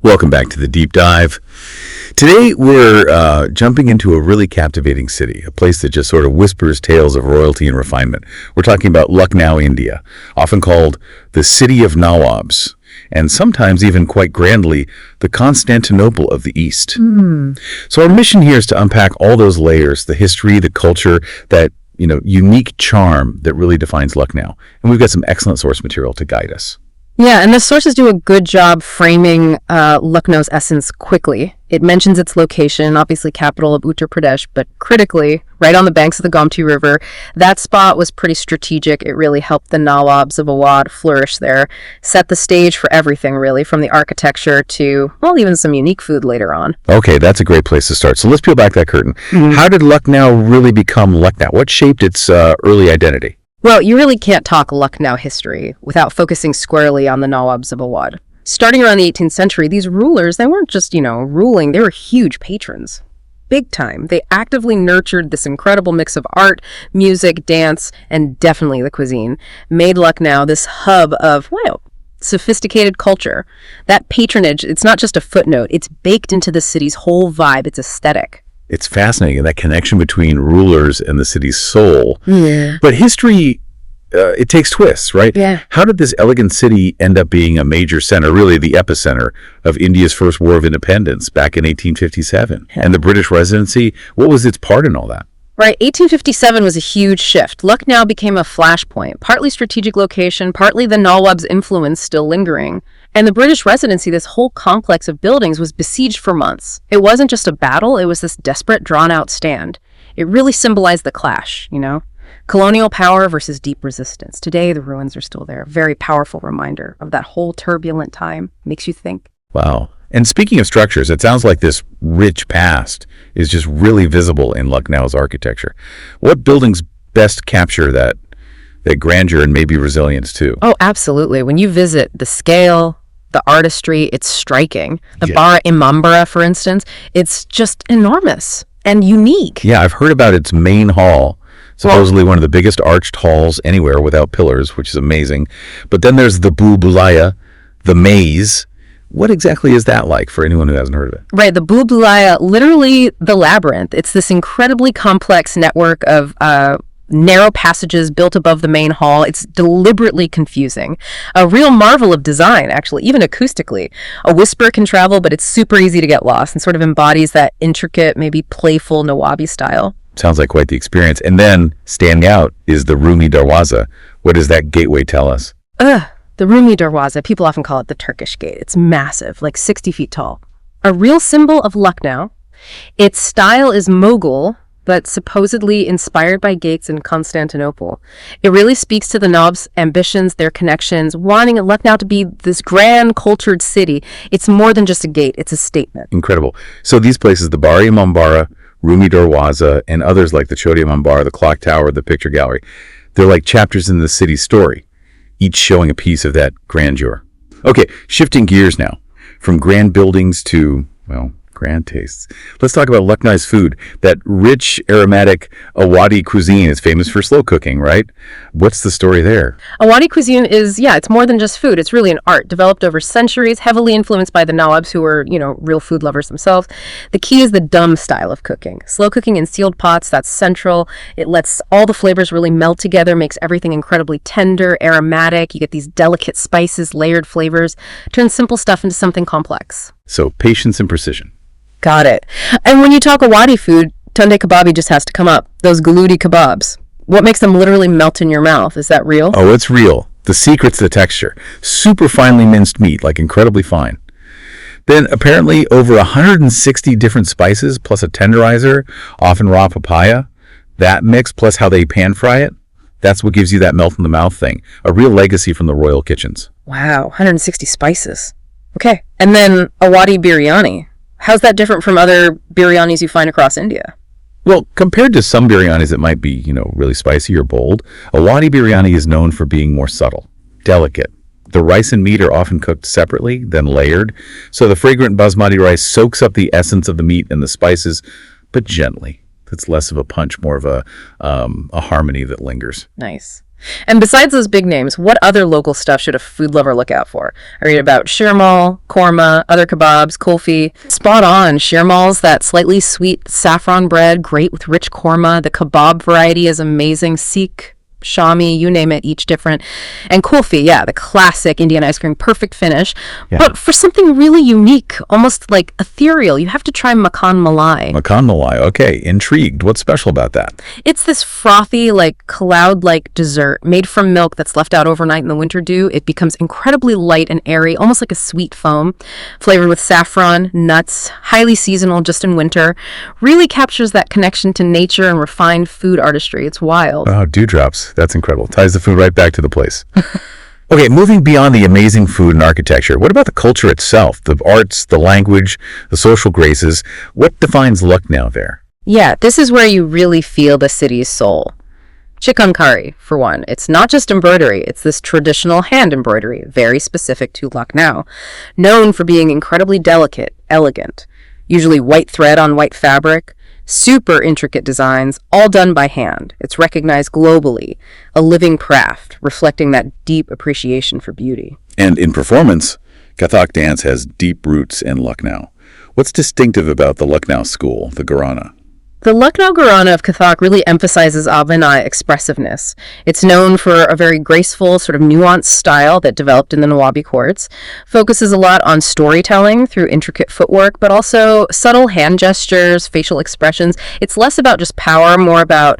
Welcome back to the Deep Dive. Today we're jumping into a really captivating city, a place that just sort of whispers tales of royalty and refinement. We're talking about Lucknow, India, often called the City of Nawabs, and sometimes even quite grandly, the Constantinople of the East. So our mission here is to unpack all those layers, the history, the culture, that unique charm that really defines Lucknow. And we've got some excellent source material to guide us. Yeah, and the sources do a good job framing Lucknow's essence quickly. It mentions its location, obviously capital of Uttar Pradesh, but critically, right on the banks of the Gomti River. That spot was pretty strategic. It really helped the Nawabs of Awadh flourish there, set the stage for everything, really, from the architecture to, well, even some unique food later on. Okay, that's a great place to start. So let's peel back that curtain. How did Lucknow really become Lucknow? What shaped its early identity? Well, you really can't talk Lucknow history without focusing squarely on the Nawabs of Awadh. Starting around the 18th century, these rulers, they weren't just, ruling, they were huge patrons. Big time. They actively nurtured this incredible mix of art, music, dance, and definitely the cuisine, made Lucknow this hub of, sophisticated culture. That patronage, it's not just a footnote, it's baked into the city's whole vibe, its aesthetic. It's fascinating, that connection between rulers and the city's soul. Yeah. But history, it takes twists, right? Yeah. How did this elegant city end up being a major center, really the epicenter of India's first war of independence back in 1857? Yeah. And the British residency, what was its part in all that? Right, 1857 was a huge shift. Lucknow became a flashpoint, partly strategic location, partly the Nawab's influence still lingering. And the British residency, this whole complex of buildings, was besieged for months. It wasn't just a battle, it was this desperate, drawn-out stand. It really symbolized the clash, colonial power versus deep resistance. Today, the ruins are still there. A very powerful reminder of that whole turbulent time. Makes you think. Wow. And speaking of structures, it sounds like this rich past is just really visible in Lucknow's architecture. What buildings best capture that grandeur and maybe resilience too? Oh, absolutely. When you visit, the scale, the artistry, it's striking. The Bara Imambara, for instance, it's just enormous and unique. Yeah, I've heard about its main hall, supposedly one of the biggest arched halls anywhere without pillars, which is amazing. But then there's the Bulbulaya, the maze. What exactly is that like for anyone who hasn't heard of it? Right, the Bulbulaya, literally the labyrinth. It's this incredibly complex network of narrow passages built above the main hall. It's deliberately confusing. A real marvel of design, actually, even acoustically. A whisper can travel, but it's super easy to get lost and sort of embodies that intricate, maybe playful Nawabi style. Sounds like quite the experience. And then, standing out, is the Rumi Darwaza. What does that gateway tell us? The Rumi Darwaza, people often call it the Turkish gate. It's massive, like 60 feet tall. A real symbol of Lucknow. Its style is Mughal, but supposedly inspired by gates in Constantinople. It really speaks to the Nawabs' ambitions, their connections, wanting Lucknow to be this grand, cultured city. It's more than just a gate, it's a statement. Incredible. So these places, the Bara Imambara, Rumi Darwaza, and others like the Choti Imambara, the Clock Tower, the Picture Gallery, they're like chapters in the city's story, each showing a piece of that grandeur. Okay, shifting gears now, from grand buildings to, grand tastes. Let's talk about Lucknow's food. That rich, aromatic Awadhi cuisine is famous for slow cooking, right? What's the story there? Awadhi cuisine is, it's more than just food. It's really an art developed over centuries, heavily influenced by the Nawabs, who were, real food lovers themselves. The key is the dum style of cooking. Slow cooking in sealed pots, that's central. It lets all the flavors really melt together, makes everything incredibly tender, aromatic. You get these delicate spices, layered flavors, turns simple stuff into something complex. So patience and precision. Got it. And when you talk Awadhi food, Tunday Kababi just has to come up. Those galudi kebabs. What makes them literally melt in your mouth? Is that real? Oh, it's real. The secret's the texture. Super finely minced meat, like incredibly fine. Then apparently over 160 different spices, plus a tenderizer, often raw papaya. That mix, plus how they pan fry it, that's what gives you that melt in the mouth thing. A real legacy from the royal kitchens. Wow, 160 spices. Okay. And then Awadhi biryani. How's that different from other biryanis you find across India? Well, compared to some biryanis that might be, really spicy or bold, Awadhi biryani is known for being more subtle, delicate. The rice and meat are often cooked separately, then layered, so the fragrant basmati rice soaks up the essence of the meat and the spices, but gently. It's less of a punch, more of a harmony that lingers. Nice. And besides those big names, what other local stuff should a food lover look out for? I read about shirmal, korma, other kebabs, kulfi. Spot on. Shirmal's that slightly sweet saffron bread, great with rich korma. The kebab variety is amazing. Sikh, Shami, you name it, each different. And kulfi, yeah, the classic Indian ice cream, perfect finish. Yeah. But for something really unique, almost like ethereal, you have to try makan malai. Makan malai. Okay, intrigued. What's special about that? It's this frothy, like cloud-like dessert made from milk that's left out overnight in the winter dew. It becomes incredibly light and airy, almost like a sweet foam, flavored with saffron, nuts, highly seasonal just in winter. Really captures that connection to nature and refined food artistry. It's wild. Oh, dewdrops. That's incredible. Ties the food right back to the place. Okay, moving beyond the amazing food and architecture, what about the culture itself, the arts, the language, the social graces? What defines Lucknow there? Yeah, this is where you really feel the city's soul. Chikankari, for one. It's not just embroidery, it's this traditional hand embroidery, very specific to Lucknow, known for being incredibly delicate, elegant, usually white thread on white fabric, super intricate designs, all done by hand. It's recognized globally, a living craft, reflecting that deep appreciation for beauty. And in performance, Kathak dance has deep roots in Lucknow. What's distinctive about the Lucknow school, the Gharana? The Lucknow Gharana of Kathak really emphasizes Abhinay expressiveness. It's known for a very graceful, sort of nuanced style that developed in the Nawabi courts, focuses a lot on storytelling through intricate footwork, but also subtle hand gestures, facial expressions. It's less about just power, more about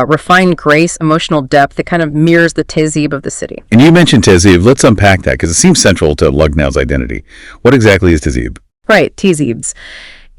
refined grace, emotional depth that kind of mirrors the tehzeeb of the city. And you mentioned tehzeeb. Let's unpack that because it seems central to Lucknow's identity. What exactly is tehzeeb? Right, tehzeebs.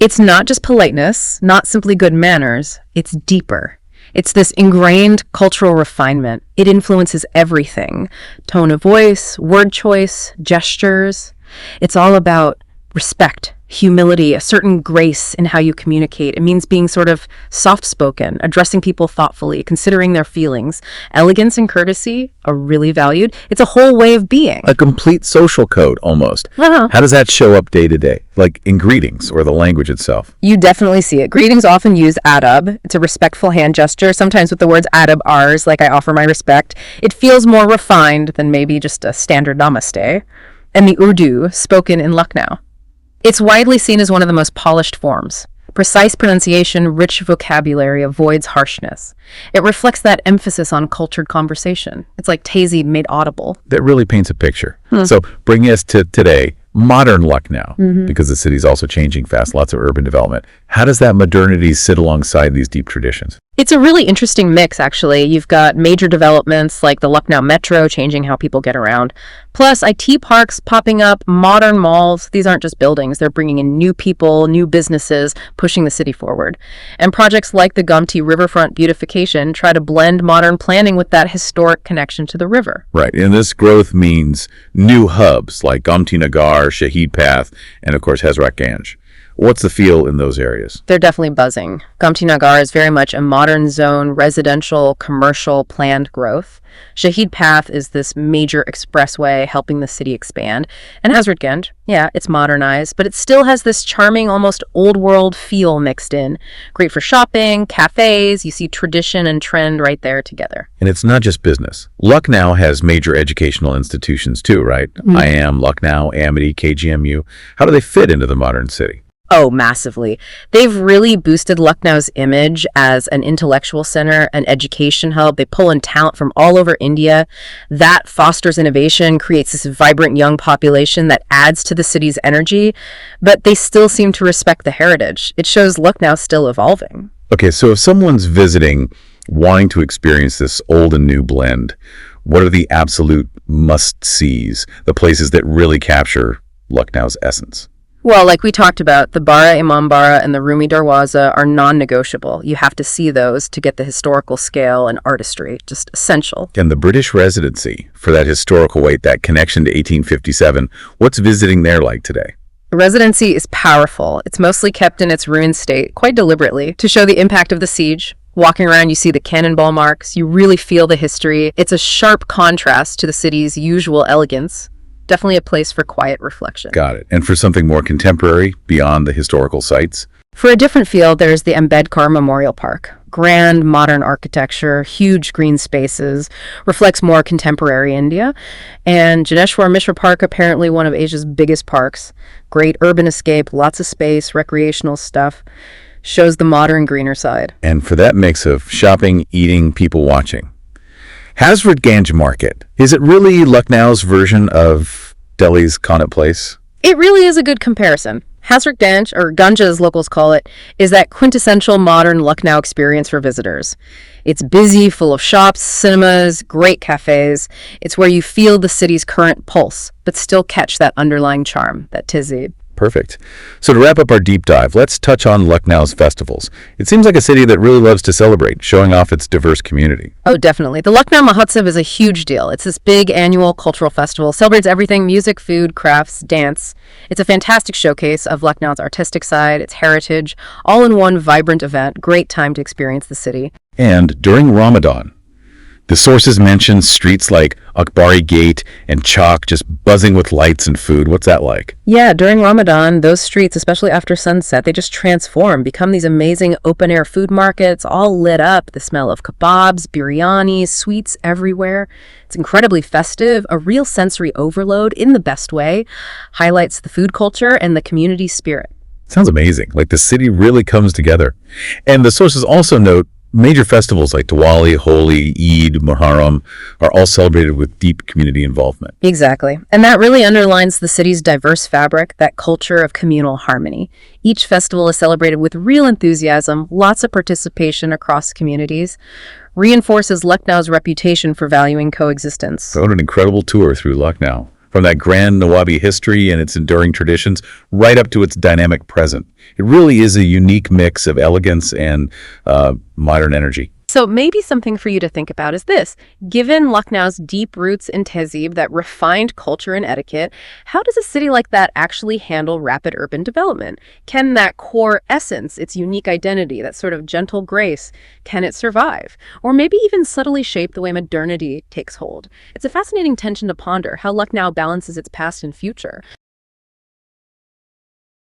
It's not just politeness, not simply good manners, it's deeper. It's this ingrained cultural refinement. It influences everything. Tone of voice, word choice, gestures. It's all about respect, humility, a certain grace in how you communicate. It means being sort of soft-spoken, addressing people thoughtfully, considering their feelings. Elegance and courtesy are really valued. It's a whole way of being. A complete social code, almost. Uh-huh. How does that show up day to day, like in greetings or the language itself? You definitely see it. Greetings often use adab. It's a respectful hand gesture, sometimes with the words adab ars, like I offer my respect. It feels more refined than maybe just a standard namaste. And the Urdu, spoken in Lucknow. It's widely seen as one of the most polished forms. Precise pronunciation, rich vocabulary avoids harshness. It reflects that emphasis on cultured conversation. It's like tehzeeb made audible. That really paints a picture. So bringing us to today, modern Lucknow, because the city's also changing fast, lots of urban development. How does that modernity sit alongside these deep traditions? It's a really interesting mix, actually. You've got major developments like the Lucknow Metro changing how people get around. Plus, IT parks popping up, modern malls. These aren't just buildings. They're bringing in new people, new businesses, pushing the city forward. And projects like the Gomti Riverfront beautification try to blend modern planning with that historic connection to the river. Right, and this growth means new hubs like Gomti Nagar, Shahid Path, and of course Hazrat Ganj. What's the feel in those areas? They're definitely buzzing. Gomti Nagar is very much a modern zone, residential, commercial, planned growth. Shahid Path is this major expressway helping the city expand. And Hazrat Ganj, yeah, it's modernized, but it still has this charming, almost old world feel mixed in. Great for shopping, cafes, you see tradition and trend right there together. And it's not just business. Lucknow has major educational institutions too, right? IIM, Lucknow, Amity, KGMU. How do they fit into the modern city? Oh, massively. They've really boosted Lucknow's image as an intellectual center, an education hub. They pull in talent from all over India. That fosters innovation, creates this vibrant young population that adds to the city's energy, but they still seem to respect the heritage. It shows Lucknow's still evolving. Okay, so if someone's visiting, wanting to experience this old and new blend, what are the absolute must-sees, the places that really capture Lucknow's essence? Well, like we talked about, the Bara Imam Bara and the Rumi Darwaza are non-negotiable. You have to see those to get the historical scale and artistry, just essential. And the British residency, for that historical weight, that connection to 1857, what's visiting there like today? The residency is powerful. It's mostly kept in its ruined state, quite deliberately, to show the impact of the siege. Walking around, you see the cannonball marks. You really feel the history. It's a sharp contrast to the city's usual elegance. Definitely a place for quiet reflection. Got it. And for something more contemporary, beyond the historical sites? For a different feel, there's the Ambedkar Memorial Park. grand modern architecture, huge green spaces, reflects more contemporary India. And Janeshwar Mishra Park, apparently one of Asia's biggest parks, great urban escape, lots of space, recreational stuff, shows the modern greener side. And for that mix of shopping, eating, people watching. Hazrat Market. Is it really Lucknow's version of Delhi's Connaught Place? It really is a good comparison. Hazrat Ganj, or Ganja as locals call it, is that quintessential modern Lucknow experience for visitors. It's busy, full of shops, cinemas, great cafes. It's where you feel the city's current pulse, but still catch that underlying charm, that tehzeeb. Perfect. So to wrap up our deep dive, let's touch on Lucknow's festivals. It seems like a city that really loves to celebrate, showing off its diverse community. Oh, definitely. The Lucknow Mahotsav is a huge deal. It's this big annual cultural festival, celebrates everything, music, food, crafts, dance. It's a fantastic showcase of Lucknow's artistic side, its heritage, all in one vibrant event. Great time to experience the city. And during Ramadan, the sources mention streets like Akbari Gate and Chowk just buzzing with lights and food. What's that like? Yeah, during Ramadan, those streets, especially after sunset, they just transform, become these amazing open-air food markets, all lit up. The smell of kebabs, biryanis, sweets everywhere. It's incredibly festive, a real sensory overload in the best way, highlights the food culture and the community spirit. Sounds amazing. Like the city really comes together. And the sources also note major festivals like Diwali, Holi, Eid, Muharram are all celebrated with deep community involvement. Exactly. And that really underlines the city's diverse fabric, that culture of communal harmony. Each festival is celebrated with real enthusiasm, lots of participation across communities, reinforces Lucknow's reputation for valuing coexistence. What an incredible tour through Lucknow. From that grand Nawabi history and its enduring traditions, right up to its dynamic present. It really is a unique mix of elegance and modern energy. So maybe something for you to think about is this. Given Lucknow's deep roots in tehzeeb, that refined culture and etiquette, how does a city like that actually handle rapid urban development? Can that core essence, its unique identity, that sort of gentle grace, can it survive? Or maybe even subtly shape the way modernity takes hold? It's a fascinating tension to ponder, how Lucknow balances its past and future.